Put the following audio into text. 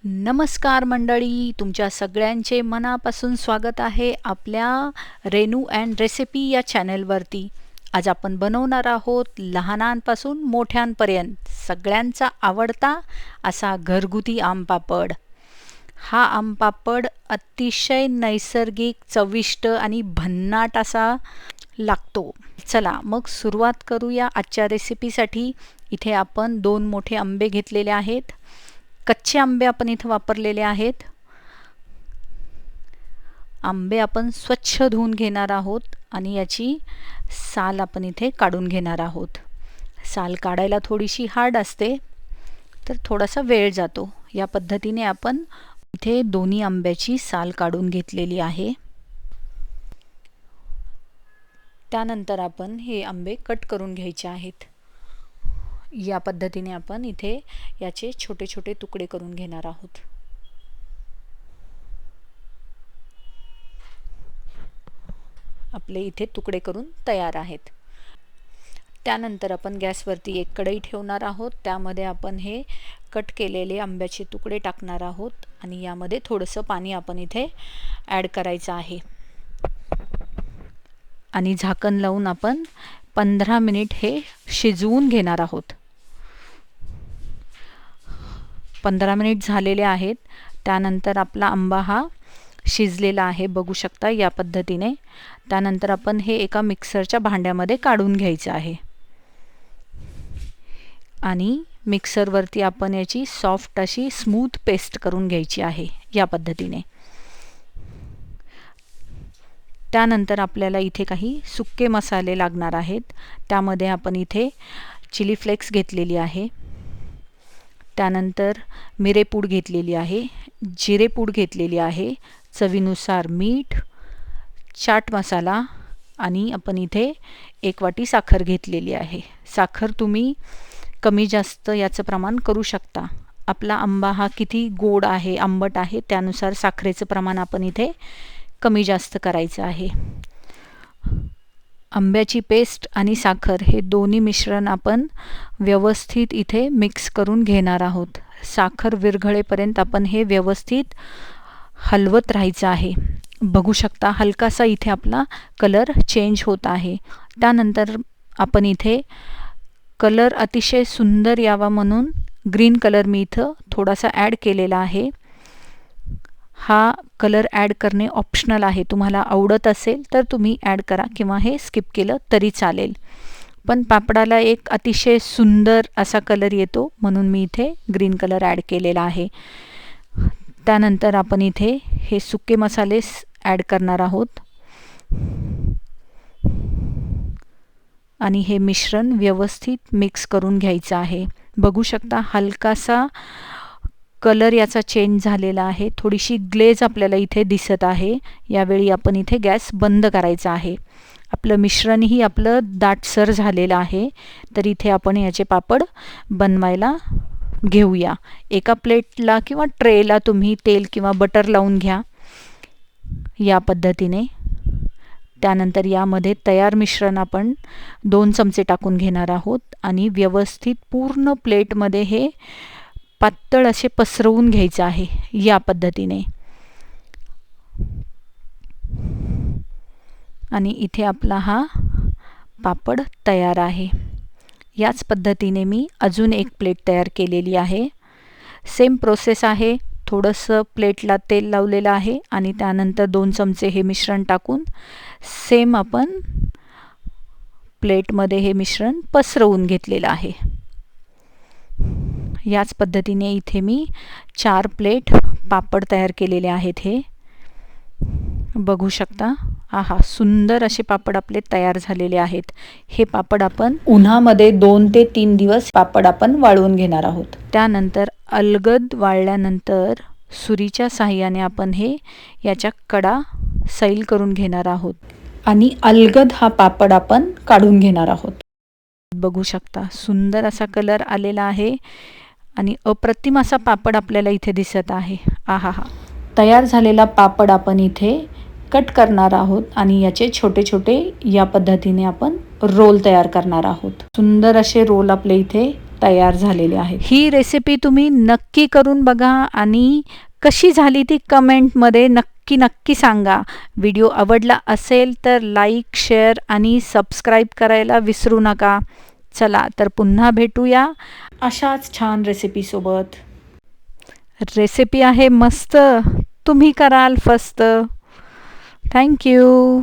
नमस्कार मंडळी, तुमच्या सगळ्यांचे मनापासून स्वागत आहे आपल्या रेनू अँड रेसिपी या चॅनलवरती. आज आपण बनवणार आहोत लहानांपासून मोठ्यांपर्यंत सगळ्यांचा आवडता असा घरगुती आमपापड. हा आमपापड अतिशय नैसर्गिक, चविष्ट आणि भन्नाट असा लागतो. चला मग सुरुवात करूया आजच्या रेसिपीसाठी. इथे आपण 2 मोठे आंबे घेतलेले आहेत. कच्चे आंबे आपण इथे वापरलेले आहेत. आंबे आपण स्वच्छ धुवून घेणार आहोत आणि याची साल आपण इथे काढून घेणार आहोत. साल काढायला थोडीशी हार्ड असते, तर थोडासा वेळ जातो. या पद्धतीने आपण इथे दोन्ही आंब्याची साल काढून घेतलेली आहे. त्यानंतर आपण हे आंबे कट करून घ्यायचे आहेत. या पद्धतीने आपण इथे याचे छोटे छोटे तुकडे करून घेणार आहोत. आपले इथे तुकडे करून तयार आहेत. त्यानंतर आपण गॅसवरती एक कढई ठेवणार आहोत. त्यामध्ये आपण हे कट केलेले आंब्याचे तुकडे टाकणार आहोत आणि यामध्ये थोडंसं पाणी आपण इथे ॲड करायचं आहे आणि झाकण लावून आपण 15 मिनिट हे शिजवून घेणार आहोत. 15 मिनिट झालेले आहेत. त्यानंतर आपला आंबा हा शिजलेला आहे, बघू शकता या पद्धतीने. त्यानंतर आपण हे एका मिक्सरच्या भांड्यामध्ये काढून घ्यायचं आहे आणि मिक्सरवरती आपण याची सॉफ्ट अशी स्मूथ पेस्ट करून घ्यायची आहे या पद्धतीने. त्यानंतर आपल्याला इथे काही सुके मसाले लागणार आहेत. त्यामध्ये आपण इथे चिली फ्लेक्स घेतलेली आहे. त्यानंतर मिरेपूड घेतलेली आहे, जिरेपूड घेतलेली आहे, चवीनुसार मीठ, चाट मसाला आणि आपण इथे 1 वाटी साखर घेतलेली आहे. साखर तुम्ही कमी जास्त याचं प्रमाण करू शकता. आपला आंबा हा किती गोड आहे, आंबट आहे, त्यानुसार साखरेचं प्रमाण आपण इथे कमी जास्त करायचं आहे. आंब्याची पेस्ट आणि साखर हे दोन्ही मिश्रण आपण व्यवस्थित इथे मिक्स करून घेणार आहोत. साखर विरघळेपर्यंत आपण हे व्यवस्थित हलवत राहायचं आहे. बघू शकता हलकासा इथे आपला कलर चेंज होत आहे. त्यानंतर आपण इथे कलर अतिशय सुंदर यावा म्हणून ग्रीन कलर मी इथं थोडासा ॲड केलेला आहे. हा कलर ॲड करणे ऑप्शनल आहे. तुम्हाला आवडत असेल तर तुम्ही ॲड करा किंवा हे स्किप केलं तरी चालेल. पण पापडाला एक अतिशय सुंदर असा कलर येतो म्हणून मी इथे ग्रीन कलर ॲड केलेला आहे. त्यानंतर आपण इथे हे सुके मसाले ॲड करणार आहोत आणि हे मिश्रण व्यवस्थित मिक्स करून घ्यायचं आहे. बघू शकता हलकासा कलर याचा चेंज झालेला आहे. थोडीशी ग्लेज आपल्याला इथे दिसत आहे. यावेळी आपण इथे गॅस बंद करायचा आहे. आपलं मिश्रणही आपलं दाटसर झालेलं आहे. तर इथे आपण याचे पापड बनवायला घेऊया. एका प्लेटला किंवा ट्रेला तुम्ही तेल किंवा बटर लावून घ्या या पद्धतीने. त्यानंतर यामध्ये तयार मिश्रण आपण 2 चमचे टाकून घेणार आहोत आणि व्यवस्थित पूर्ण प्लेटमध्ये हे पातळ असे पसरवून घ्यायचे आहे या पद्धतीने. आणि इथे आपला हा पापड तयार आहे. याच पद्धतीने मी अजून एक प्लेट तयार केलेली आहे. सेम प्रोसेस आहे. थोडंसं प्लेटला तेल लावलेलं आहे आणि त्यानंतर 2 चमचे हे मिश्रण टाकून सेम आपण प्लेटमध्ये हे मिश्रण पसरवून घेतलेलं आहे. याच पद्धतीने इथे मी 4 प्लेट पापड तयार केलेले आहेत. हे बघू शकता. आहा, सुंदर असे पापड आपले तयार झालेले आहेत. हे पापड आपण उन्हामध्ये 2 ते 3 दिवस पापड आपण वाळवून घेणार आहोत. त्यानंतर अलगद वाळल्यानंतर सुरीच्या साहाय्याने आपण हे याच्या कडा सैल करून घेणार आहोत आणि अलगद हा पापड आपण काढून घेणार आहोत. बघू शकता सुंदर असा कलर आलेला आहे आणि अप्रतिम असा पापड आपल्याला इथे दिसत आहे. आहा हा, तयार झालेला पापड आपण इथे कट करणार आहोत आणि याचे छोटे छोटे या पद्धतीने आपण रोल तयार करणार आहोत. सुंदर असे रोल आपले इथे तयार झालेले आहे. ही रेसिपी तुम्ही नक्की करून बघा आणि कशी झाली ती कमेंटमध्ये नक्की सांगा. व्हिडिओ आवडला असेल तर लाईक, शेअर आणि सबस्क्राईब करायला विसरू नका. चला तर पुन्हा भेटूया अशाच छान रेसिपीसोबत. रेसिपी आहे मस्त, तुम्ही कराल फस्त. थँक्यू.